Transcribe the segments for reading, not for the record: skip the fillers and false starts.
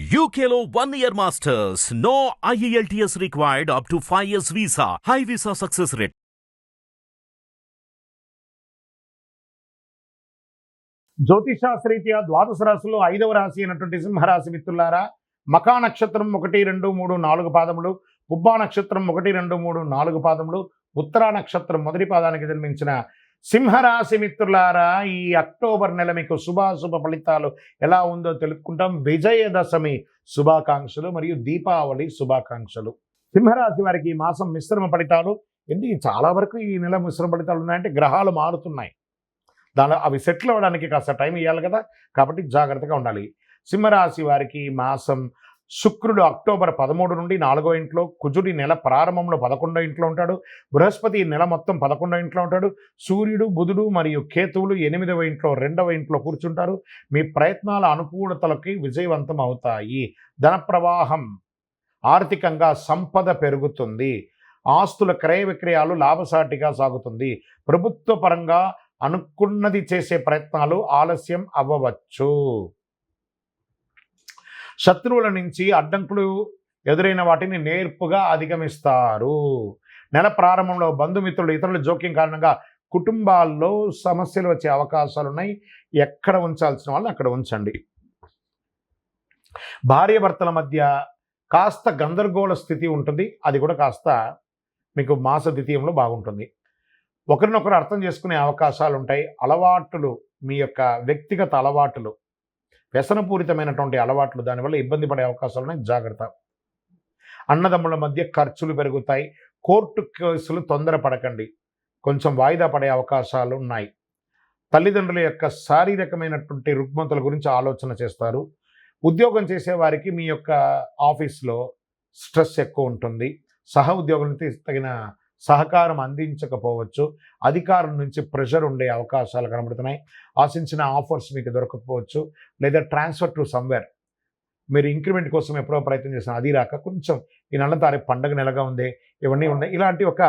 UKLO 1 year masters. No IELTS required up to 5 years visa. High visa success rate. జ్యోతిషాస్త్రీత్యా ద్వాదశ రాశుల్లో 5వ రాశి అయినటువంటి సింహరాశి మిత్రులారా, మకా నక్షత్రం 1, 2, 3, 4 పాదములు, పుబ్బా నక్షత్రం 1, 2, 3, 4 పాదములు, ఉత్తరా నక్షత్రం మొదటి పాదానికి జన్మించిన సింహరాశి మిత్రులారా, ఈ అక్టోబర్ నెల మీకు శుభాశుభ ఫలితాలు ఎలా ఉందో తెలుసుకుంటాం. విజయదశమి శుభాకాంక్షలు మరియు దీపావళి శుభాకాంక్షలు. సింహరాశి వారికి ఈ మాసం మిశ్రమ ఫలితాలు. ఎందుకు చాలా వరకు ఈ నెల మిశ్రమ ఫలితాలు ఉన్నాయంటే గ్రహాలు మారుతున్నాయి, అవి సెటిల్ అవ్వడానికి కాస్త టైం ఇవ్వాలి కదా, కాబట్టి జాగ్రత్తగా ఉండాలి. సింహరాశి వారికి మాసం శుక్రుడు అక్టోబర్ 13 నుండి 4వ ఇంట్లో, కుజుడి నెల ప్రారంభంలో 11వ ఇంట్లో ఉంటాడు, బృహస్పతి నెల మొత్తం 11వ ఇంట్లో ఉంటాడు, సూర్యుడు బుధుడు మరియు కేతువులు 8వ ఇంట్లో 2వ ఇంట్లో కూర్చుంటారు. మీ ప్రయత్నాల అనుకూలతలకి విజయవంతం అవుతాయి. ధన ప్రవాహం, ఆర్థికంగా సంపద పెరుగుతుంది. ఆస్తుల క్రయ విక్రయాలు లాభసాటిగా సాగుతుంది. ప్రభుత్వ పరంగా అనుకున్నది చేసే ప్రయత్నాలు ఆలస్యం అవ్వవచ్చు. శత్రువుల నుంచి అడ్డంకులు ఎదురైన వాటిని నేర్పుగా అధిగమిస్తారు. నెల ప్రారంభంలో బంధుమిత్రులు ఇతరుల జోక్యం కారణంగా కుటుంబాల్లో సమస్యలు వచ్చే అవకాశాలు ఉన్నాయి. ఎక్కడ ఉంచాల్సిన వాళ్ళు అక్కడ ఉంచండి. భార్యాభర్తల మధ్య కాస్త గందరగోళ స్థితి ఉంటుంది, అది కూడా కాస్త మీకు మాస ద్వితీయంలో బాగుంటుంది. ఒకరినొకరు అర్థం చేసుకునే అవకాశాలు ఉంటాయి. అలవాట్లు, మీ యొక్క వ్యక్తిగత అలవాట్లు, వ్యసనపూరితమైనటువంటి అలవాట్లు, దానివల్ల ఇబ్బంది పడే అవకాశాలు ఉన్నాయి, జాగ్రత్త. అన్నదమ్ముల మధ్య ఖర్చులు పెరుగుతాయి. కోర్టు కేసులు తొందరపడకండి, కొంచెం వాయిదా పడే అవకాశాలు ఉన్నాయి. తల్లిదండ్రుల యొక్క శారీరకమైనటువంటి రుగ్మతల గురించి ఆలోచన చేస్తారు. ఉద్యోగం చేసేవారికి మీ యొక్క ఆఫీస్లో స్ట్రెస్ ఎక్కువ ఉంటుంది. సహ ఉద్యోగులకి తగిన సహకారం అందించకపోవచ్చు. అధికారుల నుంచి ప్రెషర్ ఉండే అవకాశాలు కనబడుతున్నాయి. ఆశించిన ఆఫర్స్ మీకు దొరకకపోవచ్చు, లేదా ట్రాన్స్ఫర్ టు సమ్వేర్. మీరు ఇంక్రిమెంట్ కోసం ఎప్పుడో ప్రయత్నం చేసిన అది రాక, కొంచెం ఈ నెల తారీఖు పండగ నెలగా ఉంది, ఇవన్నీ ఉన్నాయి, ఇలాంటి ఒక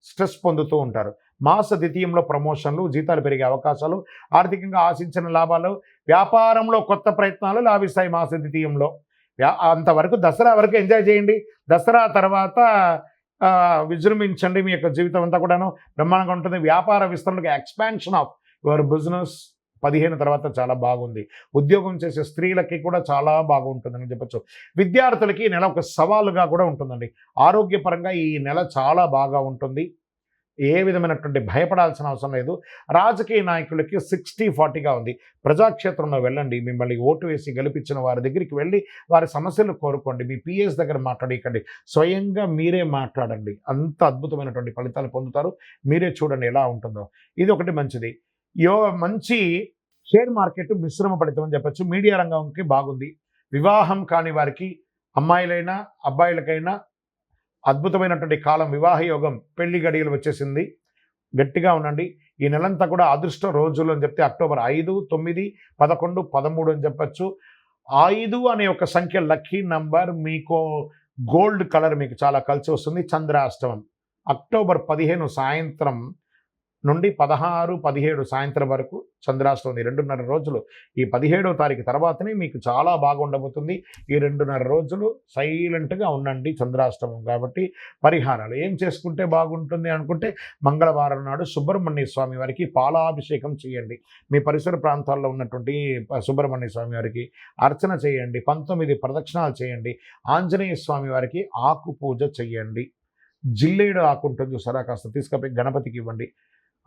స్ట్రెస్ పొందుతూ ఉంటారు. మాస ద్వితీయంలో ప్రమోషన్లు, జీతాలు పెరిగే అవకాశాలు, ఆర్థికంగా ఆశించిన లాభాలు, వ్యాపారంలో కొత్త ప్రయత్నాలు లాభిస్తాయి మాస ద్వితీయంలో. అంతవరకు దసరా వరకు ఎంజాయ్ చేయండి. దసరా తర్వాత విజృంభించండి. మీ యొక్క జీవితం అంతా కూడాను బ్రహ్మాండంగా ఉంటుంది. వ్యాపార విస్తరణకు, ఎక్స్పాన్షన్ ఆఫ్ యువర్ బిజినెస్ 15 తర్వాత చాలా బాగుంది. ఉద్యోగం చేసే స్త్రీలకి కూడా చాలా బాగుంటుందని చెప్పచ్చు. విద్యార్థులకి ఈ నెల ఒక సవాలుగా కూడా ఉంటుందండి. ఆరోగ్యపరంగా ఈ నెల చాలా బాగా ఉంటుంది. ఏ విధమైనటువంటి భయపడాల్సిన అవసరం లేదు. రాజకీయ నాయకులకి 60-40గా ఉంది. ప్రజాక్షేత్రంలో వెళ్ళండి. మిమ్మల్ని ఓటు వేసి గెలిపించిన వారి దగ్గరికి వెళ్ళి వారి సమస్యలు కోరుకోండి. మీ పిఎస్ దగ్గర మాట్లాడకండి, స్వయంగా మీరే మాట్లాడండి. అంత అద్భుతమైనటువంటి ఫలితాలు పొందుతారు. మీరే చూడండి ఎలా ఉంటుందో. ఇది ఒకటి మంచిది. మంచి షేర్ మార్కెట్ మిశ్రమ ఫలితం అని చెప్పచ్చు. మీడియా రంగంకి బాగుంది. వివాహం కాని వారికి, అమ్మాయిలైనా అబ్బాయిలకైనా అద్భుతమైనటువంటి కాలం. వివాహ యోగం, పెళ్లి గడియలు వచ్చేసింది. గట్టిగా ఉండండి. ఈ నెలంతా కూడా అదృష్ట రోజులు అని చెప్తే అక్టోబర్ 5, 9, 11, 13 అని చెప్పచ్చు. 5 అనే ఒక సంఖ్య లక్కీ నంబర్. మీకు గోల్డ్ కలర్ మీకు చాలా కలిసి వస్తుంది. చంద్రాష్టమం అక్టోబర్ 15 సాయంత్రం నుండి 16, 17 సాయంత్రం వరకు చంద్రాష్టమం. 2.5 రోజులు. ఈ 17వ తారీఖు తర్వాతనే మీకు చాలా బాగా ఉండబోతుంది. ఈ 2.5 రోజులు సైలెంట్గా ఉండండి చంద్రాష్టమం కాబట్టి. పరిహారాలు ఏం చేసుకుంటే బాగుంటుంది అనుకుంటే, మంగళవారం నాడు సుబ్రహ్మణ్య స్వామి వారికి పాలాభిషేకం చేయండి. మీ పరిసర ప్రాంతాల్లో ఉన్నటువంటి సుబ్రహ్మణ్య స్వామి వారికి అర్చన చేయండి. 19 ప్రదక్షిణాలు చేయండి. ఆంజనేయ స్వామి వారికి ఆకు పూజ చేయండి. జిల్లేడు ఆకు ఉంటుంది చూసారా, కాస్త తీసుకపోయి గణపతికి ఇవ్వండి.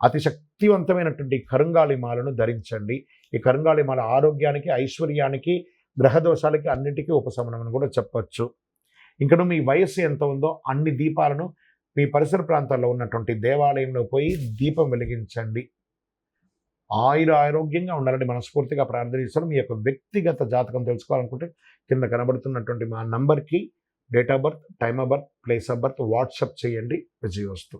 అతి శక్తివంతమైనటువంటి కరుంగాళి మాలను ధరించండి. ఈ కరుంగాళి మాల ఆరోగ్యానికి, ఐశ్వర్యానికి, గ్రహదోషాలకి అన్నిటికీ ఉపశమనం అని కూడా చెప్పచ్చు. ఇంకా మీ వయస్సు ఎంత ఉందో అన్ని దీపాలను మీ పరిసర ప్రాంతాల్లో ఉన్నటువంటి దేవాలయంలో పోయి దీపం వెలిగించండి. ఆరోగ్యంగా ఉండాలని మనస్ఫూర్తిగా ప్రార్థిస్తాను. మీ యొక్క వ్యక్తిగత జాతకం తెలుసుకోవాలనుకుంటే కింద కనబడుతున్నటువంటి మా నంబర్కి date of birth, time of birth, place of birth WhatsApp చేయండి. విజయోస్తు.